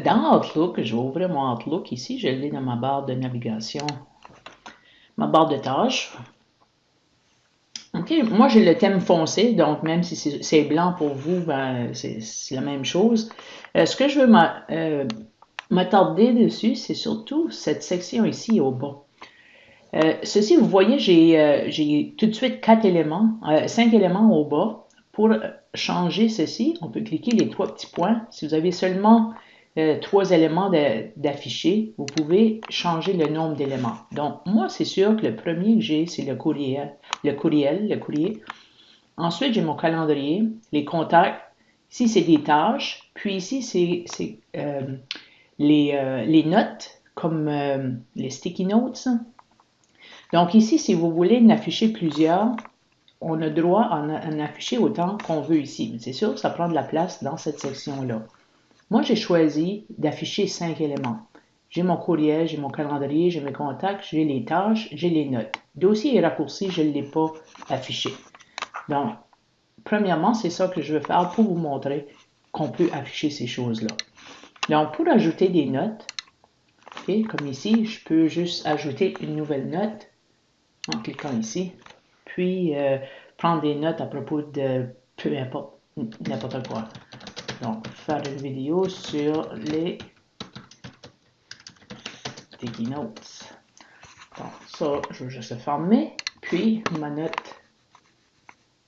Dans Outlook, je vais ouvrir mon Outlook ici, je l'ai dans ma barre de navigation, ma barre de tâches. OK, moi j'ai le thème foncé, donc même si c'est blanc pour vous, ben, c'est la même chose. Ce que je veux m'attarder dessus, c'est surtout cette section ici au bas. Ceci, vous voyez, j'ai tout de suite 5 éléments au bas. Pour changer ceci, on peut cliquer les 3 petits points. Si vous avez seulement 3 éléments d'afficher, vous pouvez changer le nombre d'éléments. Donc, moi, c'est sûr que le premier que j'ai, c'est le courrier. Ensuite, j'ai mon calendrier, les contacts. Ici, c'est des tâches. Puis ici, c'est les notes, comme les sticky notes. Donc ici, si vous voulez en afficher plusieurs, on a droit à en afficher autant qu'on veut ici. Mais c'est sûr que ça prend de la place dans cette section-là. Moi, j'ai choisi d'afficher 5 éléments. J'ai mon courriel, j'ai mon calendrier, j'ai mes contacts, j'ai les tâches, j'ai les notes. Dossier et raccourci, je ne l'ai pas affiché. Donc, premièrement, c'est ça que je veux faire pour vous montrer qu'on peut afficher ces choses-là. Donc, pour ajouter des notes, okay, comme ici, je peux juste ajouter une nouvelle note en cliquant ici, puis prendre des notes à propos de peu importe, n'importe quoi. Donc, faire une vidéo sur les sticky notes. Donc, ça, je vais juste le fermer, puis ma note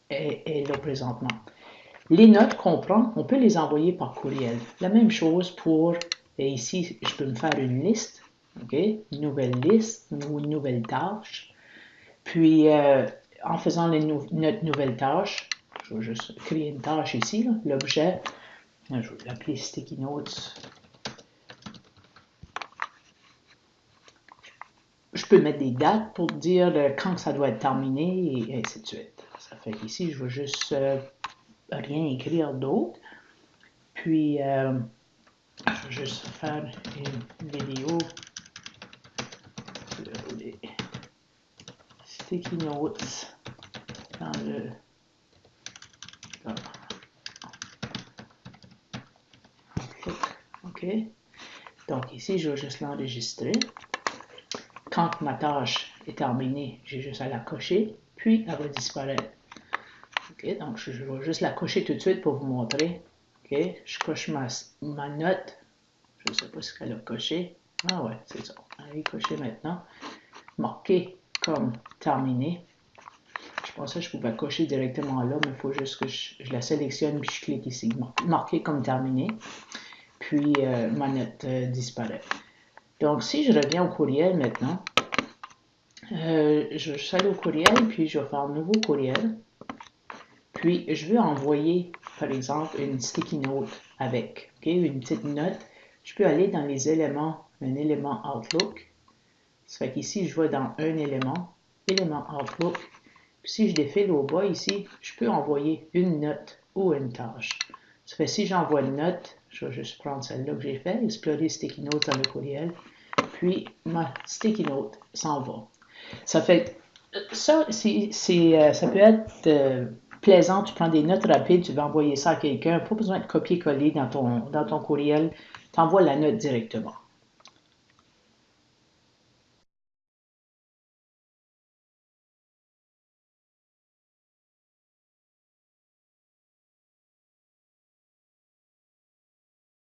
est là présentement. Les notes qu'on prend, on peut les envoyer par courriel. La même chose pour, et ici, je peux me faire une liste, ok, une nouvelle liste ou une nouvelle tâche. Puis, en faisant notre nouvelle tâche, je vais juste créer une tâche ici, l'objet, je vais l'appeler Sticky Notes. Je peux mettre des dates pour dire quand ça doit être terminé et ainsi de suite. Ça fait qu'ici, je vais juste rien écrire d'autre. Puis, je vais juste faire une vidéo sur les Sticky Notes dans le... OK. Donc ici, je vais juste l'enregistrer. Quand ma tâche est terminée, j'ai juste à la cocher, puis elle va disparaître. OK, donc je vais juste la cocher tout de suite pour vous montrer. OK, je coche ma note. Je ne sais pas ce qu'elle a coché. Ah ouais, c'est ça. Elle est cochée maintenant. Marqué comme terminé. Je pensais que je pouvais cocher directement là, mais il faut juste que je la sélectionne puis je clique ici. Marqué comme terminé. Puis ma note disparaît. Donc, si je reviens au courriel maintenant, je vais aller au courriel, puis je vais faire un nouveau courriel. Puis, je veux envoyer, par exemple, une sticky note avec, okay, une petite note. Je peux aller dans les éléments, un élément Outlook. Ça fait qu'ici, je vais dans un élément Outlook. Puis, si je défile au bas ici, je peux envoyer une note ou une tâche. Ça fait si j'envoie une note, je vais juste prendre celle-là que j'ai fait, explorer sticky note dans le courriel. Puis, ma sticky note s'en va. Ça fait, ça, ça peut être plaisant. Tu prends des notes rapides, tu vas envoyer ça à quelqu'un. Pas besoin de copier-coller dans ton courriel. Tu envoies la note directement.